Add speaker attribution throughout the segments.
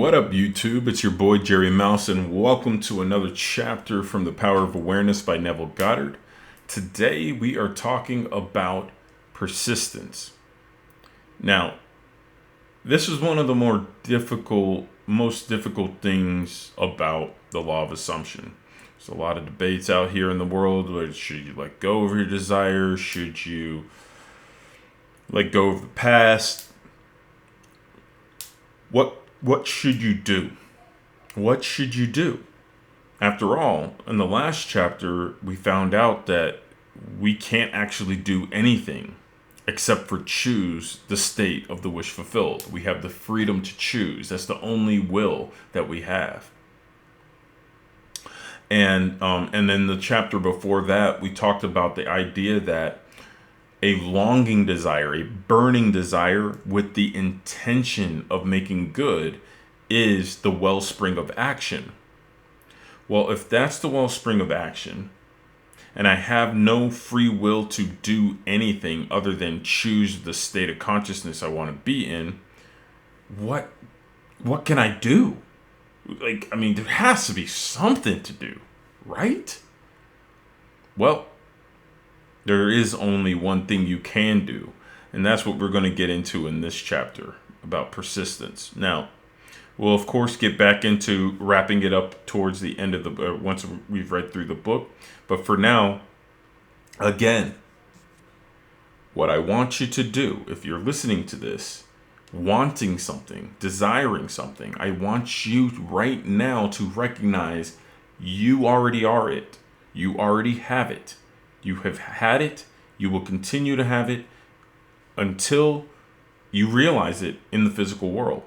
Speaker 1: What up, YouTube? It's your boy Jerry Mouse, and welcome to another chapter from The Power of Awareness by Neville Goddard. Today, we are talking about persistence. Now, this is one of the most difficult things about the law of assumption. There's a lot of debates out here in the world. Should you let go of your desire? Should you let go of the past? What should you do? What should you do? After all, in the last chapter, we found out that we can't actually do anything except for choose the state of the wish fulfilled. We have the freedom to choose. That's the only will that we have. And then the chapter before that, we talked about the idea that a longing desire, a burning desire with the intention of making good is the wellspring of action. Well, if that's the wellspring of action, and I have no free will to do anything other than choose the state of consciousness I want to be in, what can I do? There has to be something to do, right? Well, there is only one thing you can do, and that's what we're going to get into in this chapter about persistence. Now, we'll of course get back into wrapping it up towards the end of the once we've read through the book. But for now, again, what I want you to do, if you're listening to this, wanting something, desiring something, I want you right now to recognize you already are it. You already have it. You have had it. You will continue to have it until you realize it in the physical world.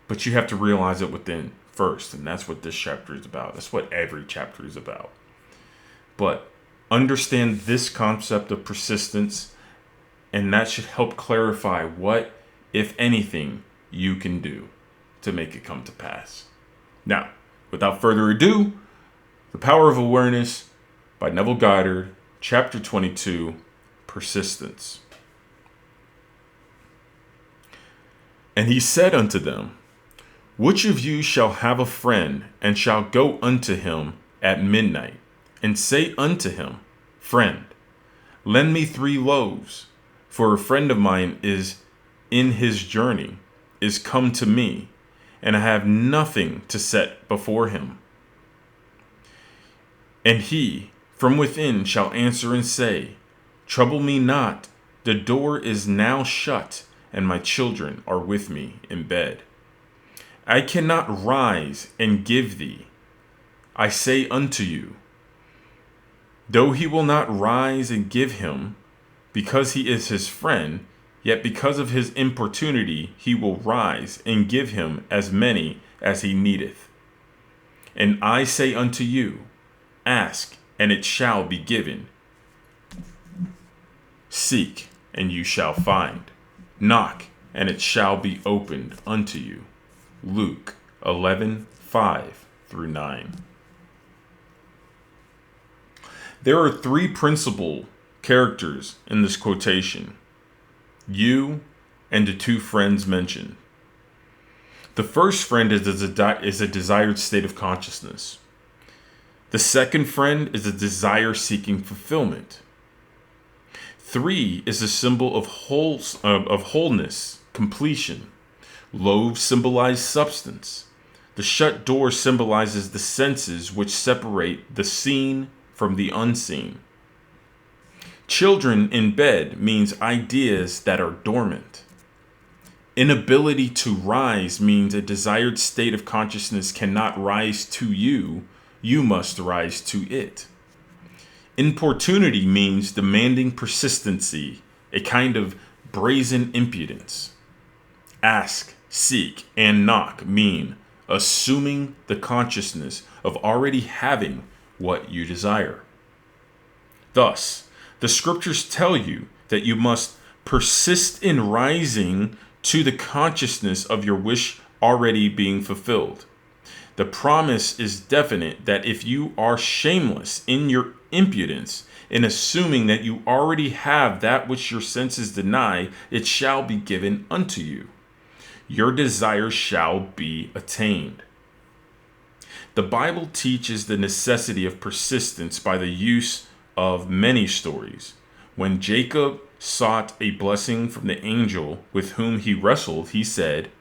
Speaker 1: But you have to realize it within first. And that's what this chapter is about. That's what every chapter is about. But understand this concept of persistence, and that should help clarify what, if anything, you can do to make it come to pass. Now, without further ado, The Power of Awareness by Neville Goddard, Chapter 22, Persistence. And he said unto them, Which of you shall have a friend, and shall go unto him at midnight, and say unto him, Friend, lend me 3 loaves, for a friend of mine is in his journey, is come to me, and I have nothing to set before him. And he from within shall answer and say, Trouble me not, the door is now shut, and my children are with me in bed. I cannot rise and give thee. I say unto you, though he will not rise and give him, because he is his friend, yet because of his importunity he will rise and give him as many as he needeth. And I say unto you, Ask, and it shall be given. Seek, and you shall find. Knock, and it shall be opened unto you. Luke 11:5-9. There are 3 principal characters in this quotation: you and the 2 friends mentioned. The first friend is a desired state of consciousness. The second friend is a desire seeking fulfillment. 3 is a symbol of wholeness, completion. Loaves symbolize substance. The shut door symbolizes the senses which separate the seen from the unseen. Children in bed means ideas that are dormant. Inability to rise means a desired state of consciousness cannot rise to you. You must rise to it. Importunity means demanding persistency, a kind of brazen impudence. Ask, seek, and knock mean assuming the consciousness of already having what you desire. Thus, the scriptures tell you that you must persist in rising to the consciousness of your wish already being fulfilled. The promise is definite that if you are shameless in your impudence, in assuming that you already have that which your senses deny, it shall be given unto you. your desire shall be attained. The Bible teaches the necessity of persistence by the use of many stories. When Jacob sought a blessing from the angel with whom he wrestled, he said,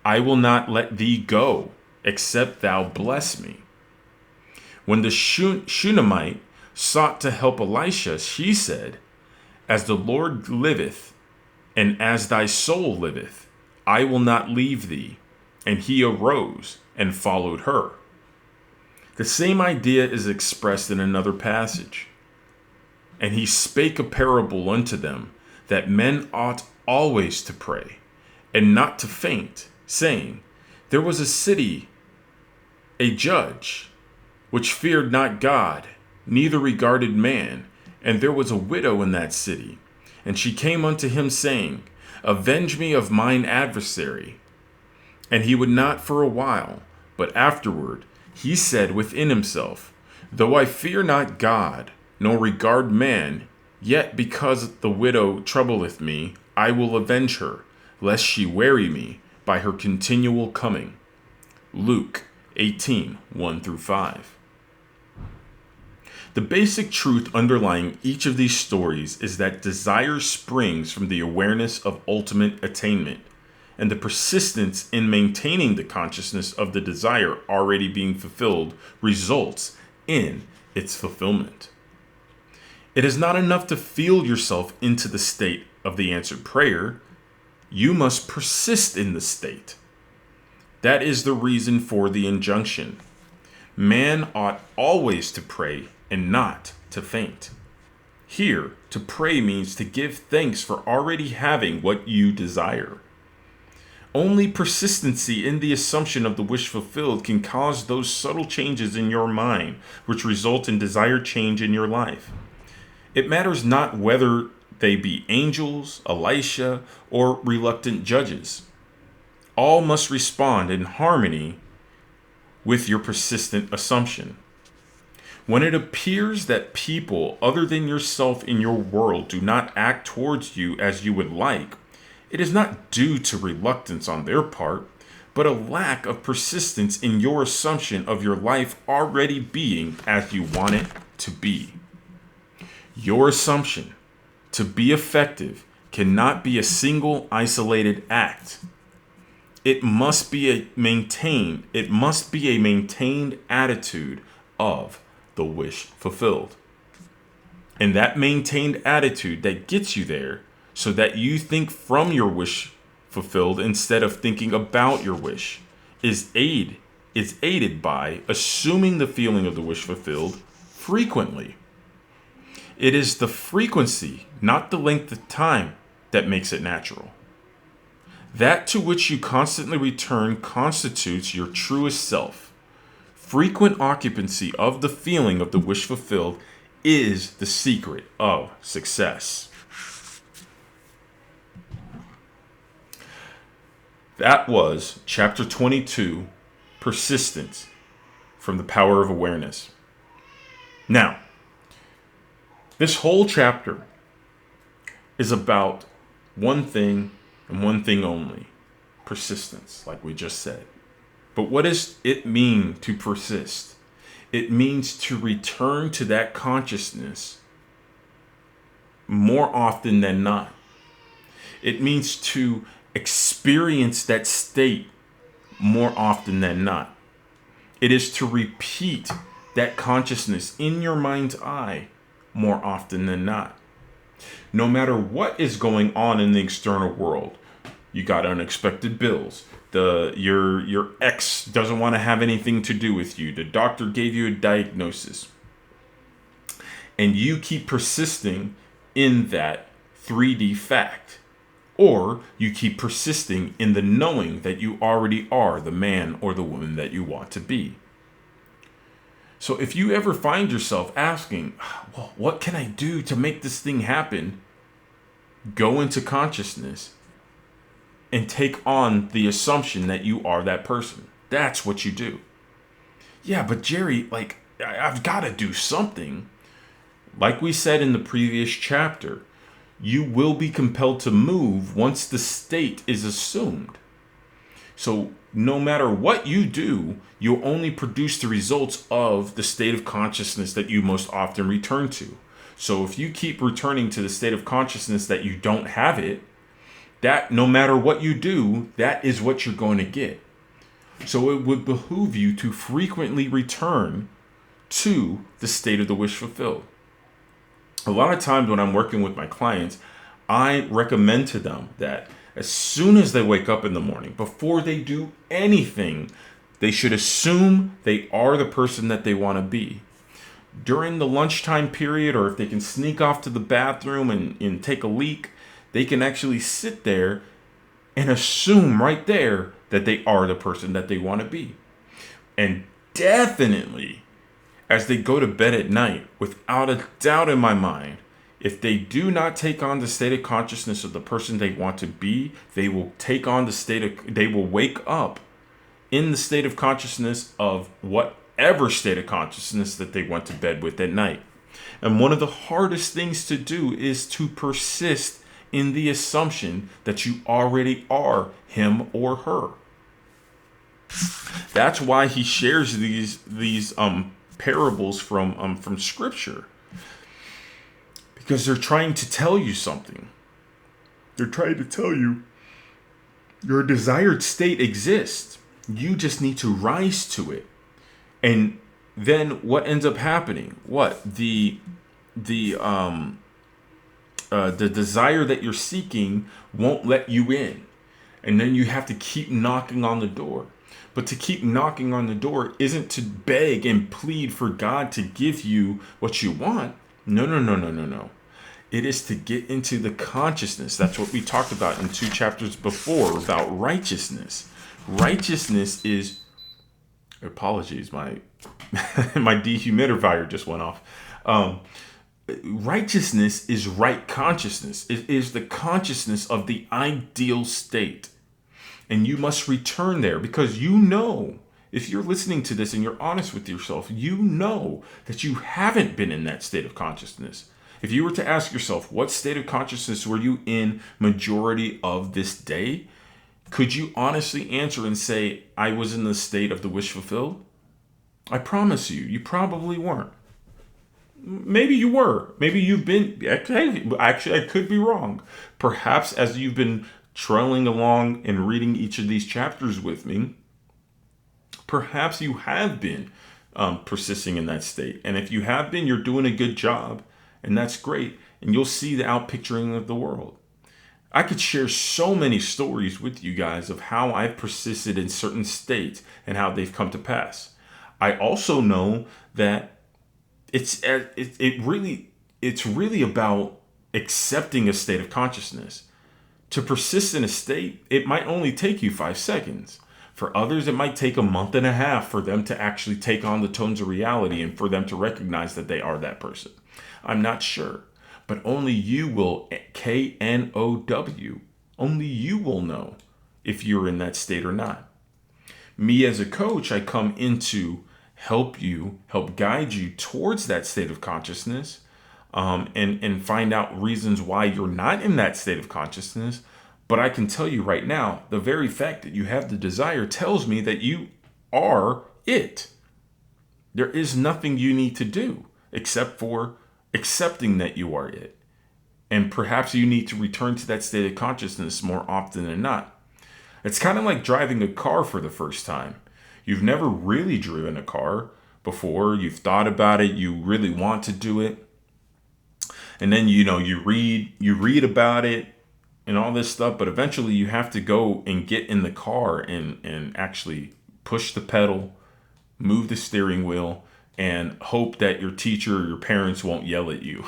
Speaker 1: I will not let thee go, except thou bless me. When the Shunammite sought to help Elisha, she said, As the Lord liveth, and as thy soul liveth, I will not leave thee. And he arose and followed her. The same idea is expressed in another passage. And he spake a parable unto them, that men ought always to pray, and not to faint, saying, There was a city, a judge, which feared not God, neither regarded man, and there was a widow in that city. And she came unto him, saying, Avenge me of mine adversary. And he would not for a while, but afterward he said within himself, Though I fear not God, nor regard man, yet because the widow troubleth me, I will avenge her, lest she weary me by her continual coming. Luke 18, 1-5. The basic truth underlying each of these stories is that desire springs from the awareness of ultimate attainment, and the persistence in maintaining the consciousness of the desire already being fulfilled results in its fulfillment. It is not enough to feel yourself into the state of the answered prayer. You must persist in the state. That is the reason for the injunction. Man ought always to pray and not to faint. Here, to pray means to give thanks for already having what you desire. Only persistency in the assumption of the wish fulfilled can cause those subtle changes in your mind which result in desired change in your life. It matters not whether they be angels, Elisha, or reluctant judges. All must respond in harmony with your persistent assumption. When it appears that people other than yourself in your world do not act towards you as you would like, it is not due to reluctance on their part, but a lack of persistence in your assumption of your life already being as you want it to be. Your assumption to be effective cannot be a single isolated act. It must be a maintained attitude of the wish fulfilled. And that maintained attitude that gets you there so that you think from your wish fulfilled instead of thinking about your wish is aided by assuming the feeling of the wish fulfilled frequently. It is the frequency, not the length of time, that makes it natural. That to which you constantly return constitutes your truest self. Frequent occupancy of the feeling of the wish fulfilled is the secret of success. That was chapter 22, Persistence, from the Power of Awareness. Now, this whole chapter is about one thing and one thing only: persistence, like we just said. But what does it mean to persist? It means to return to that consciousness more often than not. It means to experience that state more often than not. It is to repeat that consciousness in your mind's eye more often than not. No matter what is going on in the external world, you got unexpected bills. Your ex doesn't want to have anything to do with you. The doctor gave you a diagnosis. And you keep persisting in that 3D fact. Or you keep persisting in the knowing that you already are the man or the woman that you want to be. So if you ever find yourself asking, well, what can I do to make this thing happen? Go into consciousness and take on the assumption that you are that person. That's what you do. Yeah, but Jerry, I've got to do something. Like we said in the previous chapter, you will be compelled to move once the state is assumed. So no matter what you do, you'll only produce the results of the state of consciousness that you most often return to. So if you keep returning to the state of consciousness that you don't have it, that no matter what you do, that is what you're going to get. So it would behoove you to frequently return to the state of the wish fulfilled. A lot of times when I'm working with my clients, I recommend to them that as soon as they wake up in the morning, before they do anything, they should assume they are the person that they want to be. During the lunchtime period, or if they can sneak off to the bathroom and take a leak, they can actually sit there and assume right there that they are the person that they want to be. And definitely, as they go to bed at night, without a doubt in my mind, if they do not take on the state of consciousness of the person they want to be, they will they will wake up in the state of consciousness of whatever state of consciousness that they went to bed with at night. And one of the hardest things to do is to persist in the assumption that you already are him or her. That's why he shares these parables from scripture, because they're trying to tell you something. They're trying to tell you your desired state exists. You just need to rise to it. And then what ends up happening? What the desire that you're seeking won't let you in, and then you have to keep knocking on the door. But to keep knocking on the door isn't to beg and plead for God to give you what you want. No. It is to get into the consciousness. That's what we talked about in 2 chapters before about righteousness. Righteousness is, apologies, my dehumidifier just went off. Righteousness is right consciousness. It is the consciousness of the ideal state. And you must return there, because you know, if you're listening to this and you're honest with yourself, you know that you haven't been in that state of consciousness. If you were to ask yourself, what state of consciousness were you in majority of this day? Could you honestly answer and say, I was in the state of the wish fulfilled? I promise you probably weren't. Maybe you were. Maybe you've been. Actually, I could be wrong. Perhaps as you've been trailing along and reading each of these chapters with me, perhaps you have been persisting in that state. And if you have been, you're doing a good job. And that's great. And you'll see the outpicturing of the world. I could share so many stories with you guys of how I've persisted in certain states and how they've come to pass. I also know that it's really about accepting a state of consciousness. To persist in a state, it might only take you 5 seconds. For others, it might take a month and a half for them to actually take on the tones of reality and for them to recognize that they are that person. I'm not sure, but only you will, KNOW, only you will know if you're in that state or not. Me as a coach, I come in to help guide you towards that state of consciousness, and find out reasons why you're not in that state of consciousness. But I can tell you right now, the very fact that you have the desire tells me that you are it. There is nothing you need to do except for accepting that you are it. And perhaps you need to return to that state of consciousness more often than not. It's kind of like driving a car for the first time. You've never really driven a car before. You've thought about it. You really want to do it. And then, you read about it and all this stuff. But eventually you have to go and get in the car and actually push the pedal, move the steering wheel, and hope that your teacher or your parents won't yell at you.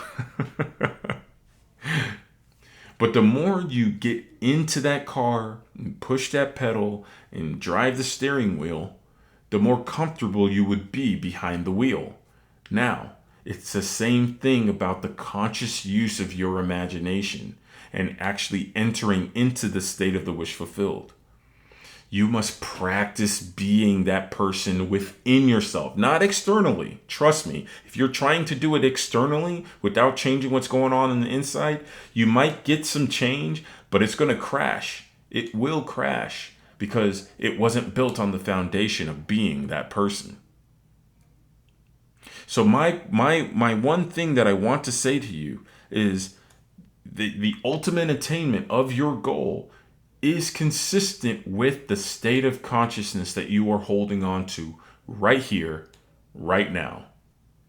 Speaker 1: But the more you get into that car and push that pedal and drive the steering wheel, the more comfortable you would be behind the wheel. Now, it's the same thing about the conscious use of your imagination and actually entering into the state of the wish fulfilled. You must practice being that person within yourself, not externally. Trust me, if you're trying to do it externally without changing what's going on the inside, you might get some change, but it's going to crash. It will crash because it wasn't built on the foundation of being that person. So my one thing that I want to say to you is the ultimate attainment of your goal is consistent with the state of consciousness that you are holding on to right here, right now.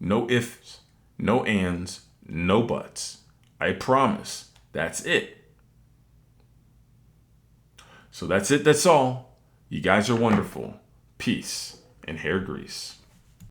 Speaker 1: No ifs, no ands, no buts. I promise. That's it. So that's it. That's all. You guys are wonderful. Peace and hair grease.